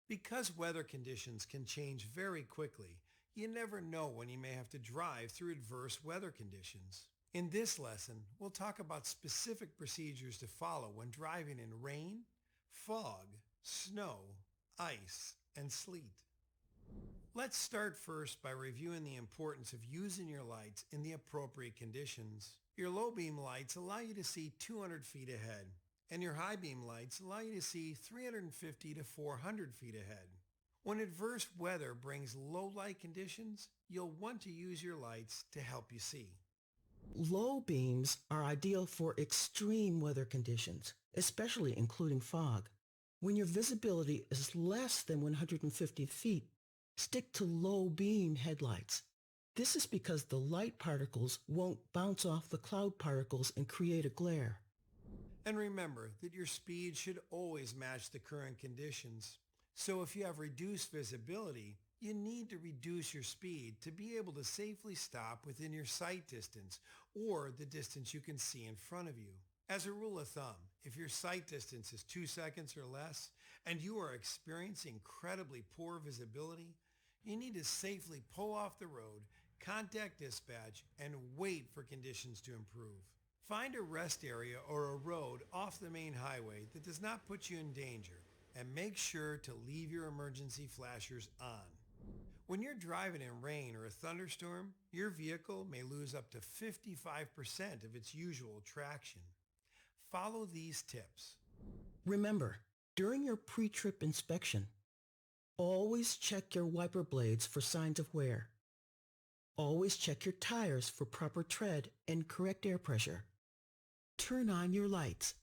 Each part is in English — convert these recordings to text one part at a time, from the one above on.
Because weather conditions can change very quickly, you never know when you may have to drive through adverse weather conditions. In this lesson, we'll talk about specific procedures to follow when driving in rain, fog, snow, ice, and sleet. Let's start first by reviewing the importance of using your lights in the appropriate conditions. Your low beam lights allow you to see 200 feet ahead, and your high beam lights allow you to see 350 to 400 feet ahead. When adverse weather brings low light conditions, you'll want to use your lights to help you see. Low beams are ideal for extreme weather conditions, especially including fog. When your visibility is less than 150 feet, stick to low beam headlights. This is because the light particles won't bounce off the cloud particles and create a glare. And remember that your speed should always match the current conditions. So if you have reduced visibility, you need to reduce your speed to be able to safely stop within your sight distance or the distance you can see in front of you. As a rule of thumb, if your sight distance is 2 seconds or less and you are experiencing incredibly poor visibility, you need to safely pull off the road, contact dispatch, and wait for conditions to improve. Find a rest area or a road off the main highway that does not put you in danger, and make sure to leave your emergency flashers on. When you're driving in rain or a thunderstorm, your vehicle may lose up to 55% of its usual traction. Follow these tips. Remember, during your pre-trip inspection, always check your wiper blades for signs of wear. Always check your tires for proper tread and correct air pressure. Turn on your lights.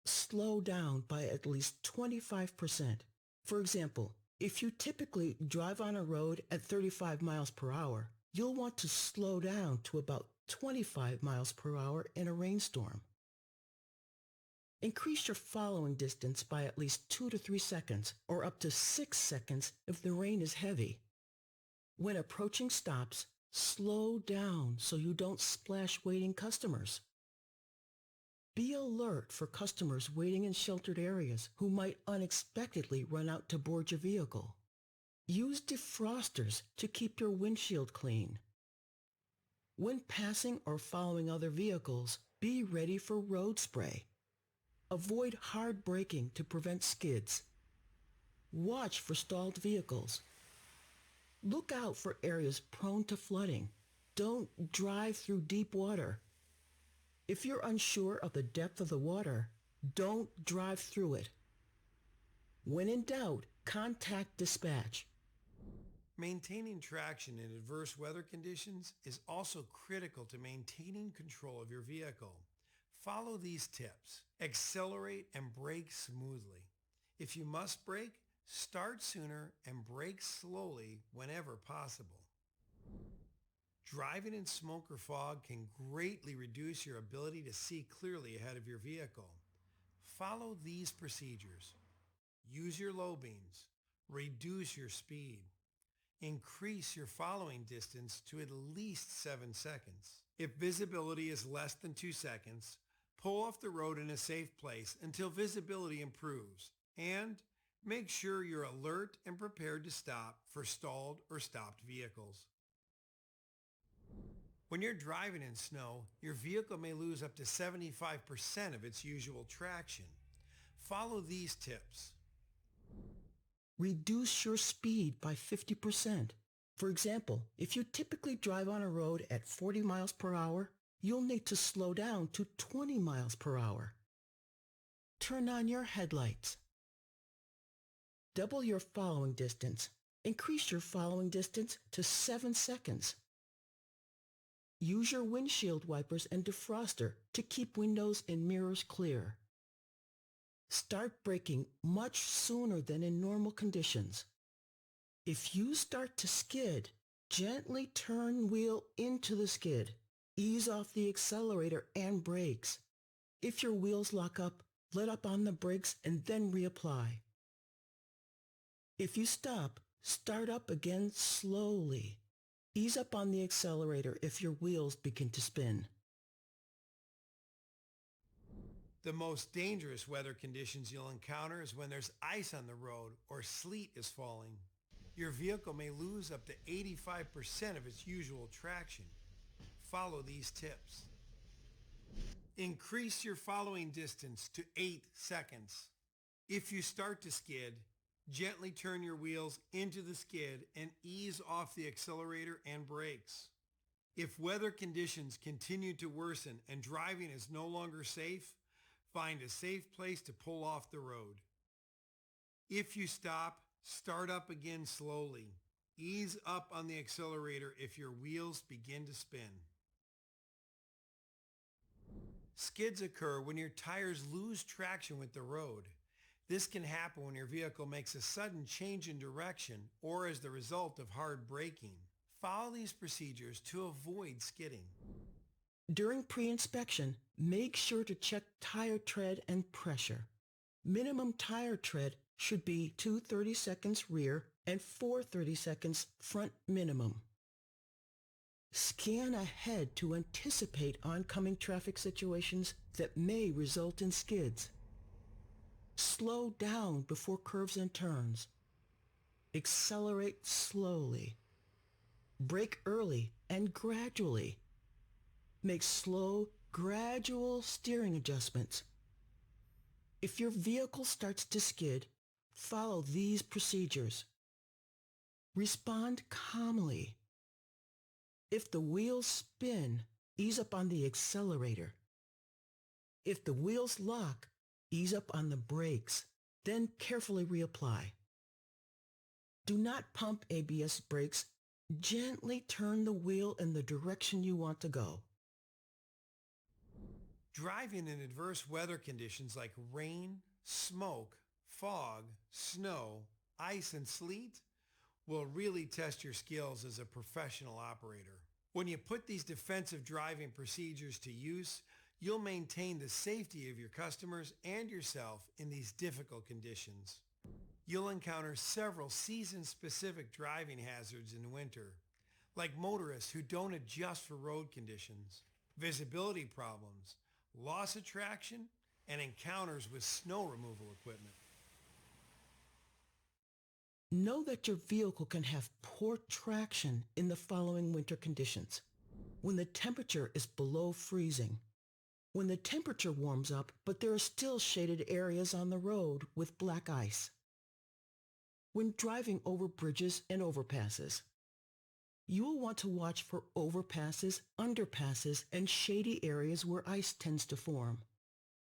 Slow down by at least 25%. For example, if you typically drive on a road at 35 miles per hour, you'll want to slow down to about 25 miles per hour in a rainstorm. Increase your following distance by at least 2 to 3 seconds or up to 6 seconds if the rain is heavy. When approaching stops, slow down so you don't splash waiting customers. Be alert for customers waiting in sheltered areas who might unexpectedly run out to board your vehicle. Use defrosters to keep your windshield clean. When passing or following other vehicles, be ready for road spray. Avoid hard braking to prevent skids. Watch for stalled vehicles. Look out for areas prone to flooding. Don't drive through deep water. If you're unsure of the depth of the water, don't drive through it. When in doubt, contact dispatch. Maintaining traction in adverse weather conditions is also critical to maintaining control of your vehicle. Follow these tips. Accelerate and brake smoothly. If you must brake, start sooner and brake slowly whenever possible. Driving in smoke or fog can greatly reduce your ability to see clearly ahead of your vehicle. Follow these procedures. Use your low beams. Reduce your speed. Increase your following distance to at least 7 seconds. If visibility is less than 2 seconds, pull off the road in a safe place until visibility improves, and make sure you're alert and prepared to stop for stalled or stopped vehicles. When you're driving in snow, your vehicle may lose up to 75% of its usual traction. Follow these tips. Reduce your speed by 50%. For example, if you typically drive on a road at 40 miles per hour, you'll need to slow down to 20 miles per hour. Turn on your headlights. Double your following distance. Increase your following distance to 7 seconds. Use your windshield wipers and defroster to keep windows and mirrors clear. Start braking much sooner than in normal conditions. If you start to skid, gently turn wheel into the skid. Ease off the accelerator and brakes. If your wheels lock up, let up on the brakes and then reapply. If you stop, start up again slowly. Ease up on the accelerator if your wheels begin to spin. The most dangerous weather conditions you'll encounter is when there's ice on the road or sleet is falling. Your vehicle may lose up to 85% of its usual traction. Follow these tips. Increase your following distance to 8 seconds. If you start to skid, gently turn your wheels into the skid and ease off the accelerator and brakes. If weather conditions continue to worsen and driving is no longer safe, find a safe place to pull off the road. If you stop, start up again slowly. Ease up on the accelerator if your wheels begin to spin. Skids occur when your tires lose traction with the road. This can happen when your vehicle makes a sudden change in direction or as the result of hard braking. Follow these procedures to avoid skidding. During pre-inspection, make sure to check tire tread and pressure. Minimum tire tread should be 2 30-seconds rear and 4 30-seconds front minimum. Scan ahead to anticipate oncoming traffic situations that may result in skids. Slow down before curves and turns. Accelerate slowly. Brake early and gradually. Make slow, gradual steering adjustments. If your vehicle starts to skid, follow these procedures. Respond calmly. If the wheels spin, ease up on the accelerator. If the wheels lock, ease up on the brakes, then carefully reapply. Do not pump ABS brakes. Gently turn the wheel in the direction you want to go. Driving in adverse weather conditions like rain, smoke, fog, snow, ice, and sleet will really test your skills as a professional operator. When you put these defensive driving procedures to use, you'll maintain the safety of your customers and yourself in these difficult conditions. You'll encounter several season-specific driving hazards in winter, like motorists who don't adjust for road conditions, visibility problems, loss of traction, and encounters with snow removal equipment. Know that your vehicle can have poor traction in the following winter conditions. When the temperature is below freezing. When the temperature warms up, but there are still shaded areas on the road with black ice. When driving over bridges and overpasses. You will want to watch for overpasses, underpasses, and shady areas where ice tends to form.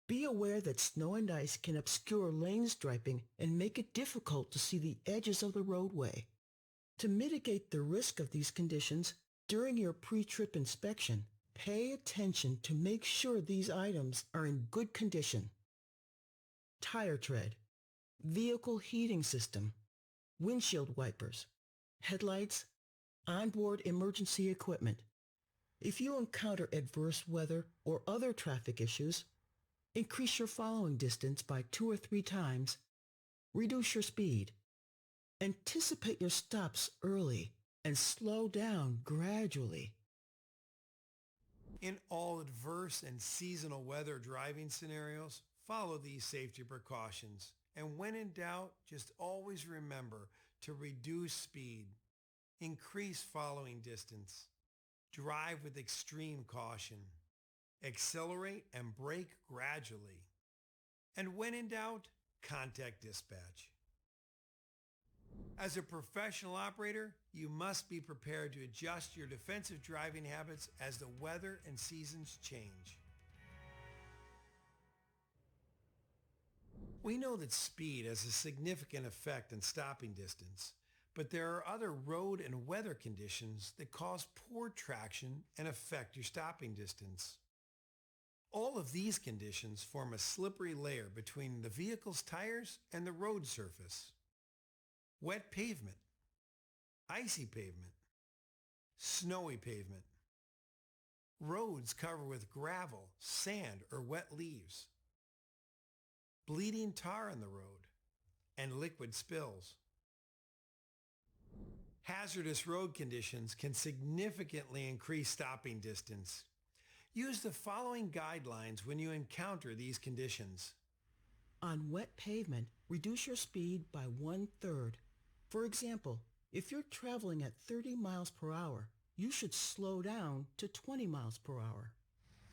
Be aware that snow and ice can obscure lane striping and make it difficult to see the edges of the roadway. To mitigate the risk of these conditions, during your pre-trip inspection, pay attention to make sure these items are in good condition. Tire tread, vehicle heating system, windshield wipers, headlights, onboard emergency equipment. If you encounter adverse weather or other traffic issues, increase your following distance by 2 or 3 times, reduce your speed, anticipate your stops early, and slow down gradually. In all adverse and seasonal weather driving scenarios, follow these safety precautions. And when in doubt, just always remember to reduce speed, increase following distance, drive with extreme caution, accelerate and brake gradually, and when in doubt, contact dispatch. As a professional operator, you must be prepared to adjust your defensive driving habits as the weather and seasons change. We know that speed has a significant effect on stopping distance, but there are other road and weather conditions that cause poor traction and affect your stopping distance. All of these conditions form a slippery layer between the vehicle's tires and the road surface. Wet pavement, icy pavement, snowy pavement, roads covered with gravel, sand, or wet leaves, bleeding tar on the road, and liquid spills. Hazardous road conditions can significantly increase stopping distance. Use the following guidelines when you encounter these conditions. On wet pavement, reduce your speed by 1/3. For example, if you're traveling at 30 miles per hour, you should slow down to 20 miles per hour.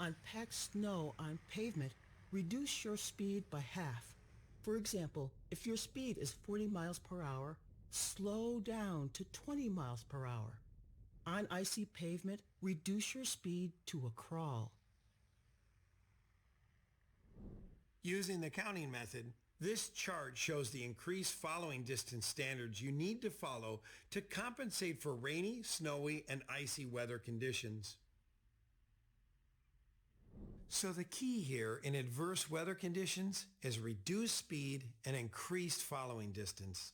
On packed snow on pavement, reduce your speed by half. For example, if your speed is 40 miles per hour, slow down to 20 miles per hour. On icy pavement, reduce your speed to a crawl. Using the counting method, this chart shows the increased following distance standards you need to follow to compensate for rainy, snowy, and icy weather conditions. So the key here in adverse weather conditions is reduced speed and increased following distance.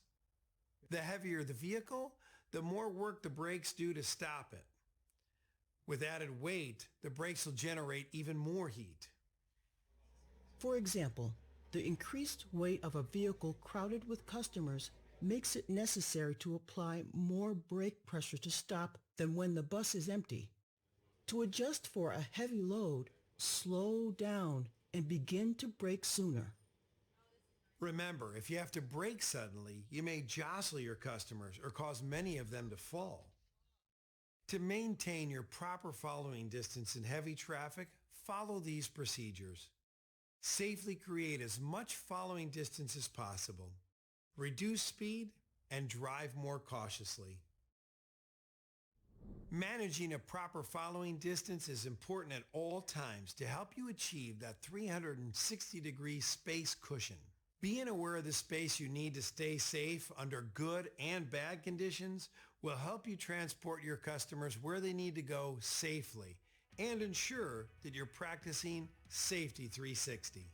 The heavier the vehicle, the more work the brakes do to stop it. With added weight, the brakes will generate even more heat. For example, the increased weight of a vehicle crowded with customers makes it necessary to apply more brake pressure to stop than when the bus is empty. To adjust for a heavy load, slow down and begin to brake sooner. Remember, if you have to brake suddenly, you may jostle your customers or cause many of them to fall. To maintain your proper following distance in heavy traffic, follow these procedures. Safely create as much following distance as possible. Reduce speed and drive more cautiously. Managing a proper following distance is important at all times to help you achieve that 360-degree space cushion. Being aware of the space you need to stay safe under good and bad conditions will help you transport your customers where they need to go safely and ensure that you're practicing Safety 360.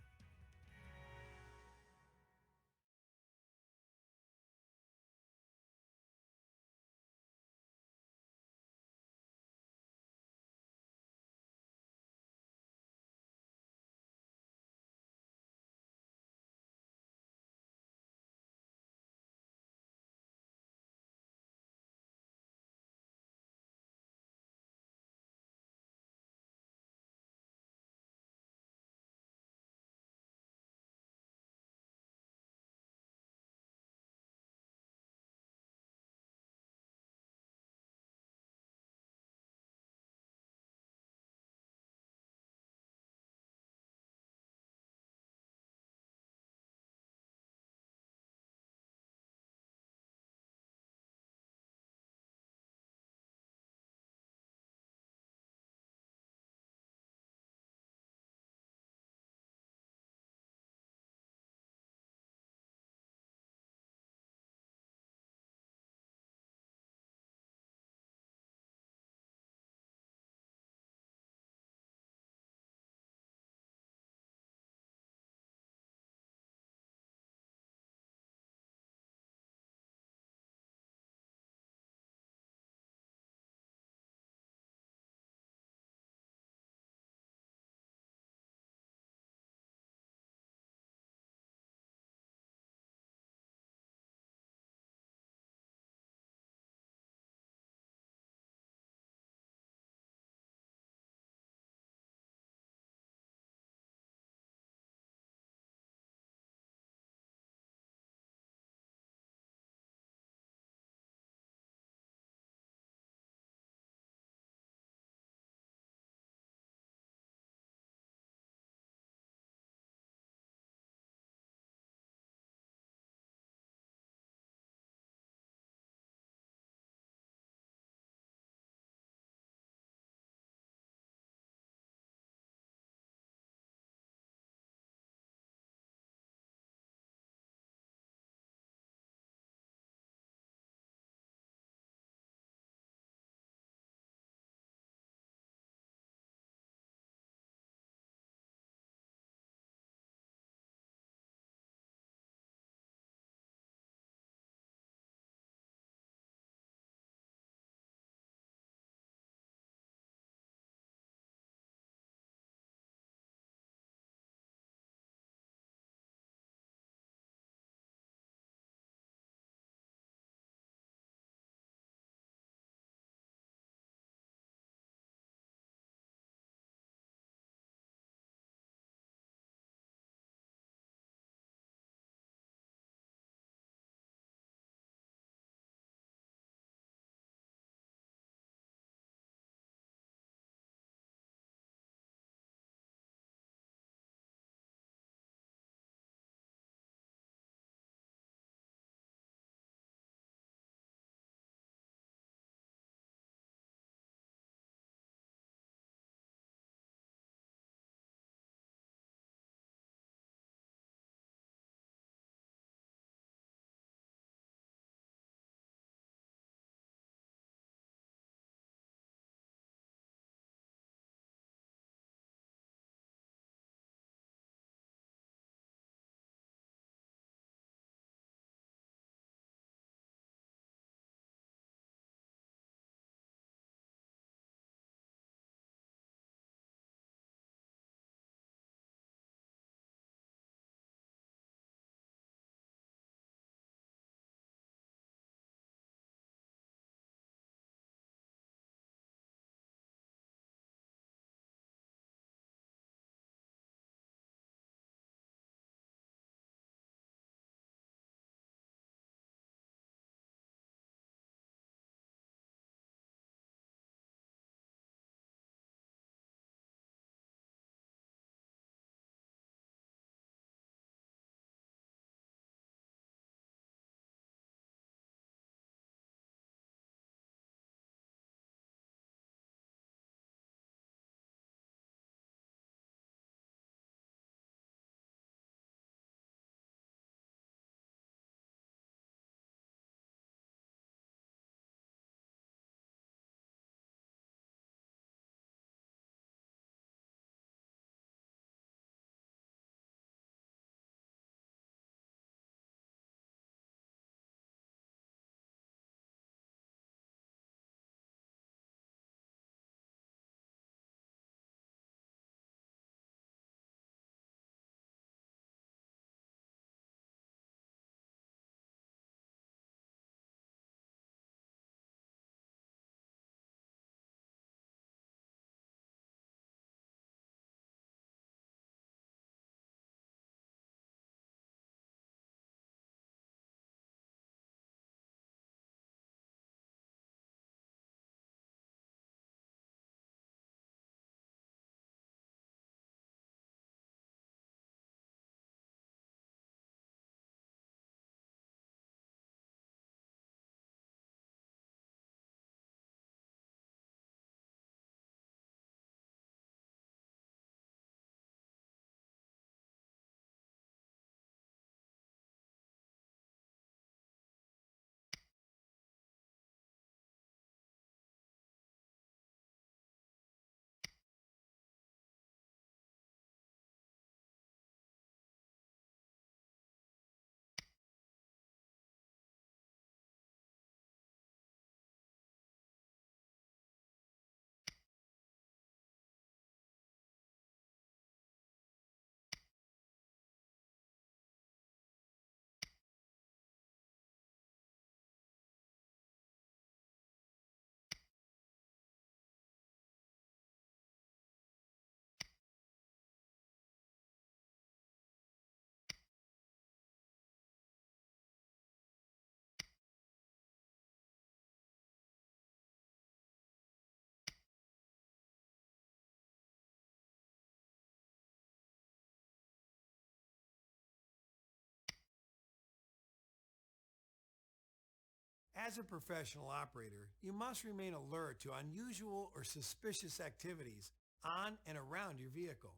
As a professional operator, you must remain alert to unusual or suspicious activities on and around your vehicle.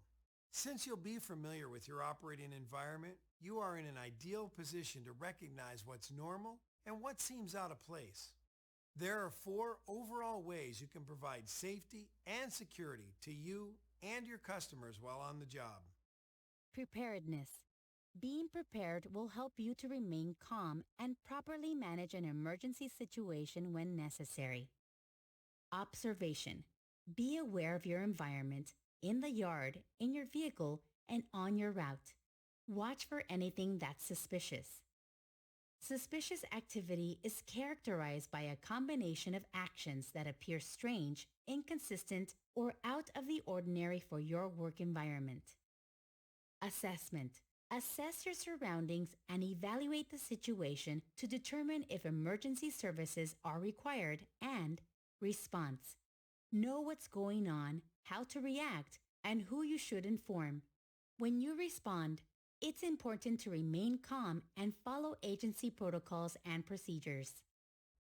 Since you'll be familiar with your operating environment, you are in an ideal position to recognize what's normal and what seems out of place. There are 4 overall ways you can provide safety and security to you and your customers while on the job. Preparedness. Being prepared will help you to remain calm and properly manage an emergency situation when necessary. Observation. Be aware of your environment, in the yard, in your vehicle, and on your route. Watch for anything that's suspicious. Suspicious activity is characterized by a combination of actions that appear strange, inconsistent, or out of the ordinary for your work environment. Assessment. Assess your surroundings and evaluate the situation to determine if emergency services are required, and response. Know what's going on, how to react, and who you should inform. When you respond, it's important to remain calm and follow agency protocols and procedures.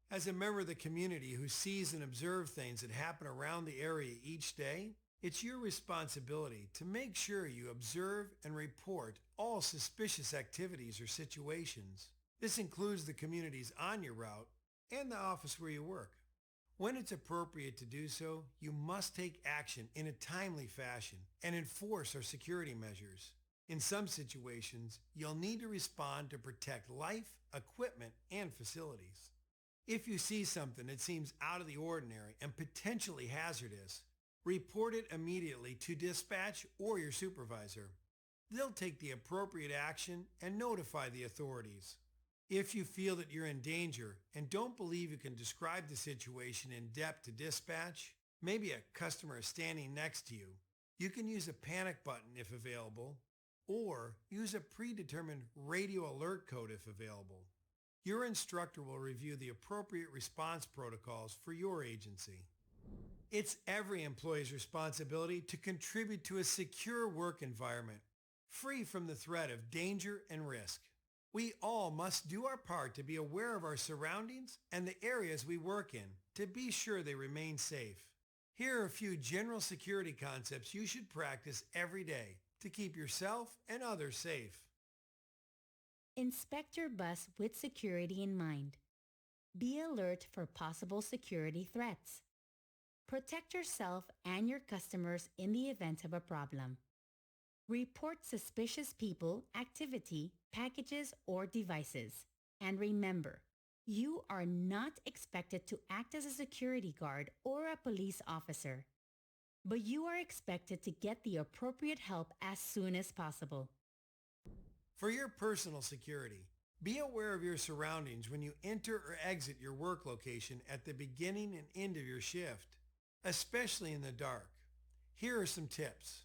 As a member of the community who sees and observes things that happen around the area each day, it's your responsibility to make sure you observe and report all suspicious activities or situations. This includes the communities on your route and the office where you work. When it's appropriate to do so, you must take action in a timely fashion and enforce our security measures. In some situations, you'll need to respond to protect life, equipment, and facilities. If you see something that seems out of the ordinary and potentially hazardous, report it immediately to dispatch or your supervisor. They'll take the appropriate action and notify the authorities. If you feel that you're in danger and don't believe you can describe the situation in depth to dispatch, maybe a customer is standing next to you, you can use a panic button if available, or use a predetermined radio alert code if available. Your instructor will review the appropriate response protocols for your agency. It's every employee's responsibility to contribute to a secure work environment, free from the threat of danger and risk. We all must do our part to be aware of our surroundings and the areas we work in to be sure they remain safe. Here are a few general security concepts you should practice every day to keep yourself and others safe. Inspect your bus with security in mind. Be alert for possible security threats. Protect yourself and your customers in the event of a problem. Report suspicious people, activity, packages, or devices. And remember, you are not expected to act as a security guard or a police officer, but you are expected to get the appropriate help as soon as possible. For your personal security, be aware of your surroundings when you enter or exit your work location at the beginning and end of your shift, especially in the dark. Here are some tips.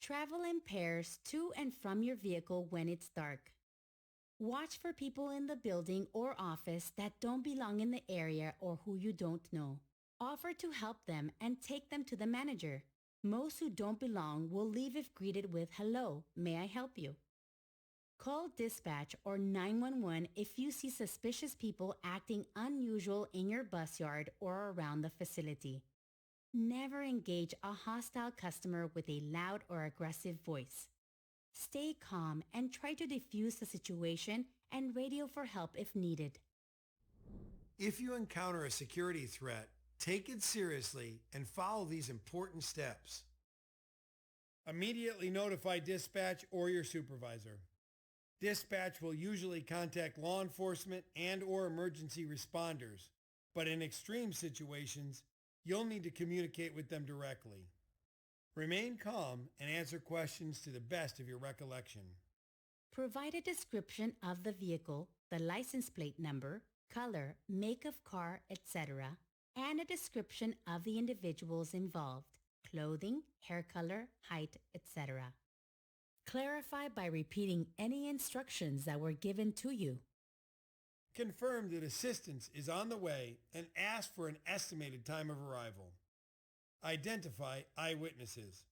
Travel in pairs to and from your vehicle when it's dark. Watch for people in the building or office that don't belong in the area or who you don't know. Offer to help them and take them to the manager. Most who don't belong will leave if greeted with, "Hello, may I help you?" Call dispatch or 911 if you see suspicious people acting unusual in your bus yard or around the facility. Never engage a hostile customer with a loud or aggressive voice. Stay calm and try to defuse the situation and radio for help if needed. If you encounter a security threat, take it seriously and follow these important steps. Immediately notify dispatch or your supervisor. Dispatch will usually contact law enforcement and/or emergency responders, but in extreme situations, you'll need to communicate with them directly. Remain calm and answer questions to the best of your recollection. Provide a description of the vehicle, the license plate number, color, make of car, etc., and a description of the individuals involved, clothing, hair color, height, etc. Clarify by repeating any instructions that were given to you. Confirm that assistance is on the way and ask for an estimated time of arrival. Identify eyewitnesses.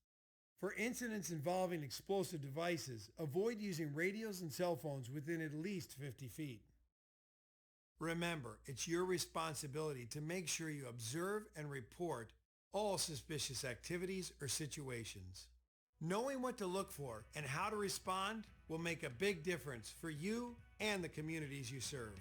For incidents involving explosive devices, avoid using radios and cell phones within at least 50 feet. Remember, it's your responsibility to make sure you observe and report all suspicious activities or situations. Knowing what to look for and how to respond will make a big difference for you and the communities you serve.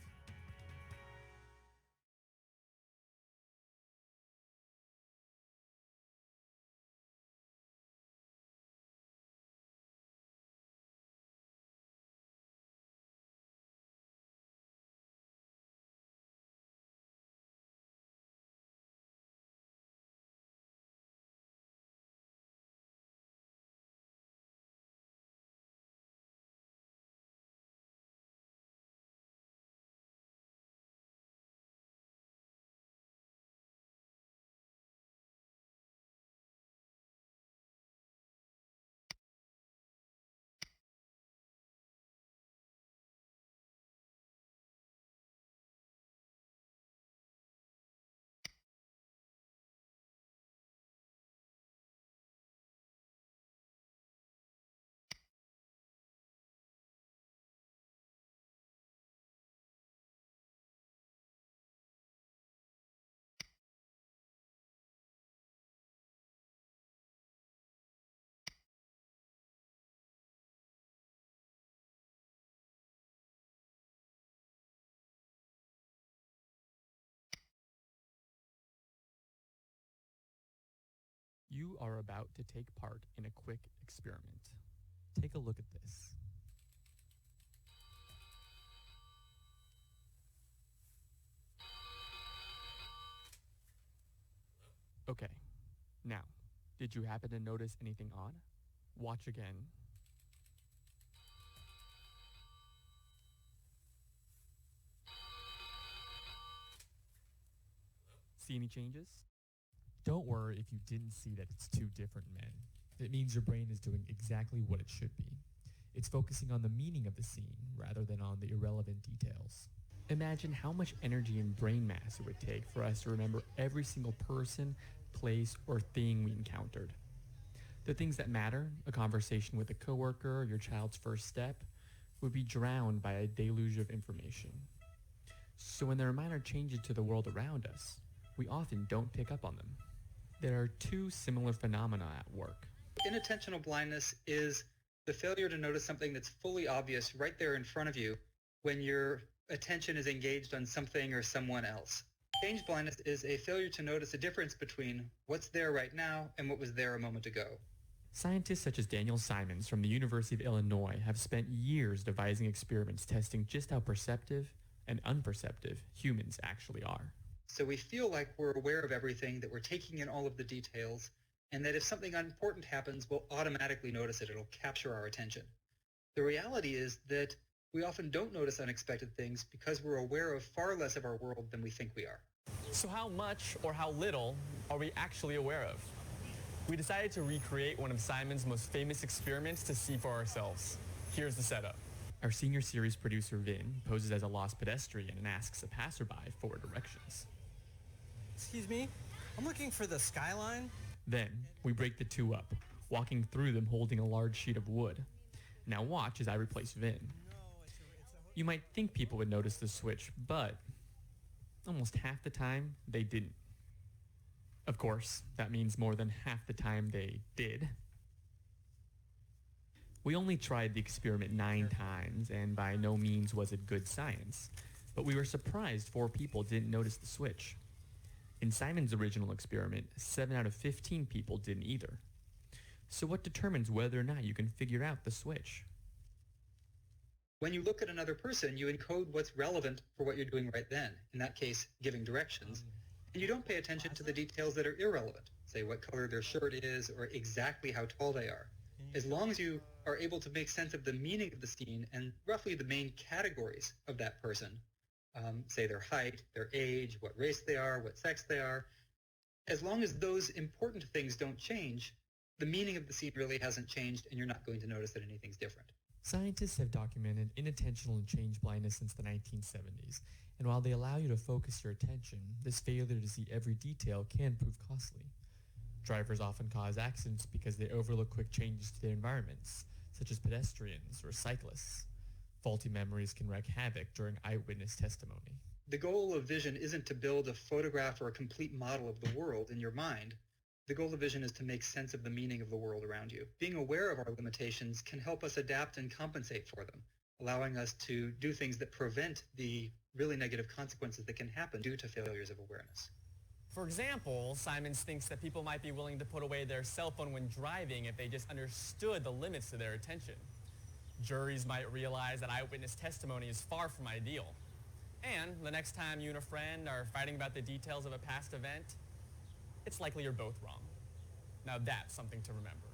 You are about to take part in a quick experiment. Take a look at this. Okay, now, did you happen to notice anything odd? Watch again. See any changes? Don't worry if you didn't see that it's two different men. It means your brain is doing exactly what it should be. It's focusing on the meaning of the scene rather than on the irrelevant details. Imagine how much energy and brain mass it would take for us to remember every single person, place, or thing we encountered. The things that matter, a conversation with a coworker, your child's first step, would be drowned by a deluge of information. So when there are minor changes to the world around us, we often don't pick up on them. There are two similar phenomena at work. Inattentional blindness is the failure to notice something that's fully obvious right there in front of you when your attention is engaged on something or someone else. Change blindness is a failure to notice a difference between what's there right now and what was there a moment ago. Scientists such as Daniel Simons from the University of Illinois have spent years devising experiments testing just how perceptive and unperceptive humans actually are. So we feel like we're aware of everything, that we're taking in all of the details, and that if something important happens, we'll automatically notice it. It'll capture our attention. The reality is that we often don't notice unexpected things because we're aware of far less of our world than we think we are. So how much or how little are we actually aware of? We decided to recreate one of Simon's most famous experiments to see for ourselves. Here's the setup. Our senior series producer Vin poses as a lost pedestrian and asks a passerby for directions. Excuse me, I'm looking for the skyline. Then, we break the two up, walking through them holding a large sheet of wood. Now watch as I replace Vin. You might think people would notice the switch, but almost half the time, they didn't. Of course, that means more than half the time they did. We only tried the experiment 9 times, and by no means was it good science, but we were surprised 4 people didn't notice the switch. In Simon's original experiment, 7 out of 15 people didn't either. So what determines whether or not you can figure out the switch? When you look at another person, you encode what's relevant for what you're doing right then, in that case, giving directions, and you don't pay attention to the details that are irrelevant, say what color their shirt is or exactly how tall they are. As long as you are able to make sense of the meaning of the scene and roughly the main categories of that person, say their height, their age, what race they are, what sex they are, as long as those important things don't change, the meaning of the scene really hasn't changed and you're not going to notice that anything's different. Scientists have documented inattentional and change blindness since the 1970s, and while they allow you to focus your attention, this failure to see every detail can prove costly. Drivers often cause accidents because they overlook quick changes to their environments, such as pedestrians or cyclists. Faulty memories can wreak havoc during eyewitness testimony. The goal of vision isn't to build a photograph or a complete model of the world in your mind. The goal of vision is to make sense of the meaning of the world around you. Being aware of our limitations can help us adapt and compensate for them, allowing us to do things that prevent the really negative consequences that can happen due to failures of awareness. For example, Simons thinks that people might be willing to put away their cell phone when driving if they just understood the limits to their attention. Juries might realize that eyewitness testimony is far from ideal. And the next time you and a friend are fighting about the details of a past event, it's likely you're both wrong. Now that's something to remember.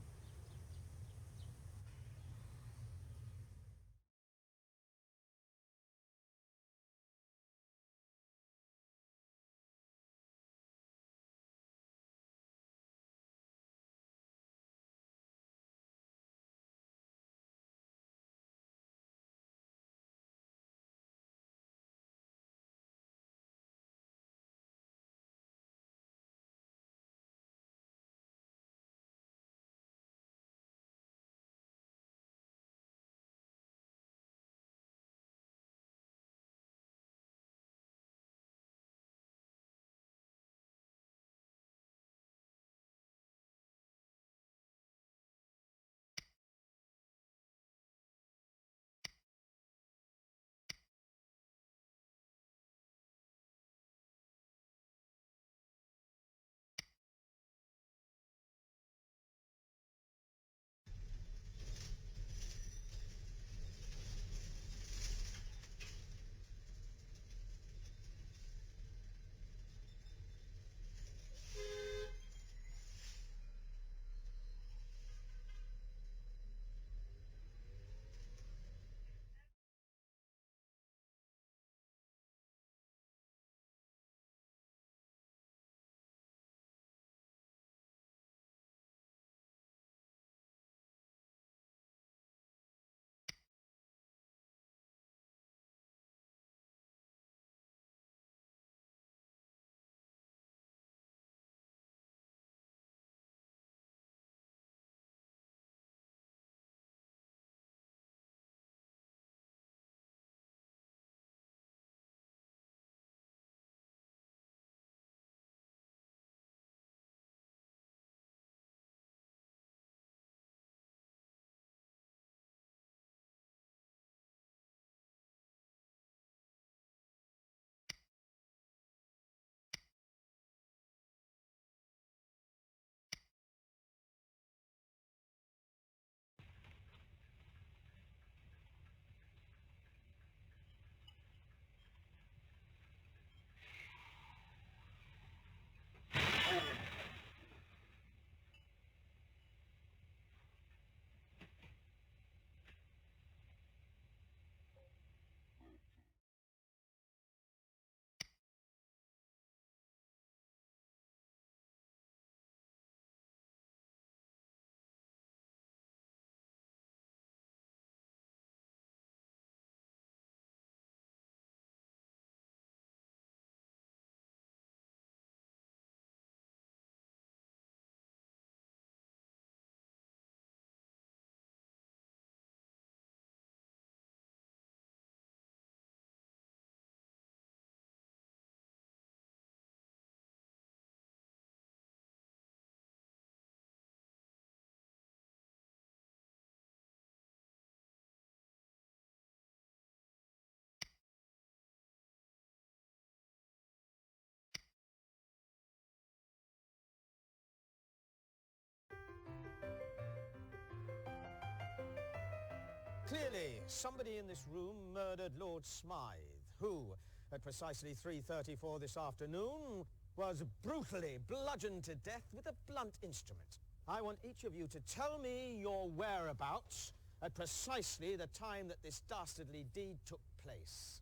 Clearly, somebody in this room murdered Lord Smythe, who, at precisely 3:34 this afternoon, was brutally bludgeoned to death with a blunt instrument. I want each of you to tell me your whereabouts at precisely the time that this dastardly deed took place.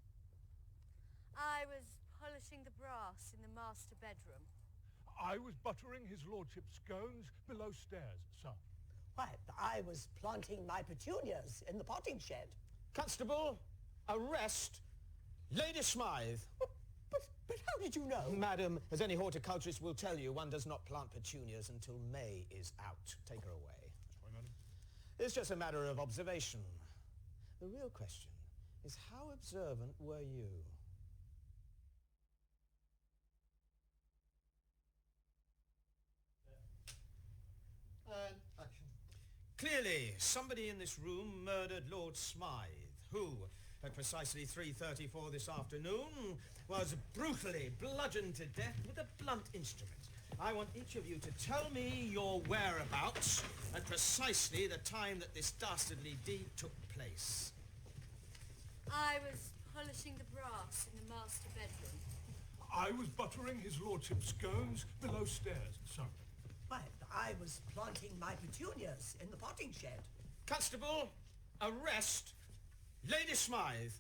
I was polishing the brass in the master bedroom. I was buttering his lordship's scones below stairs, sir. Why, I was planting my petunias in the potting shed. Constable, arrest Lady Smythe. But how did you know? Madam, as any horticulturist will tell you, one does not plant petunias until May is out. Take her away. That's right, madam. It's just a matter of observation. The real question is, how observant were you? And action. Clearly, somebody in this room murdered Lord Smythe, who, at precisely 3:34 this afternoon, was brutally bludgeoned to death with a blunt instrument. I want each of you to tell me your whereabouts at precisely the time that this dastardly deed took place. I was polishing the brass in the master bedroom. I was buttering his lordship's scones below stairs, sir. Well, I was planting my petunias in the potting shed. Constable, arrest Lady Smythe.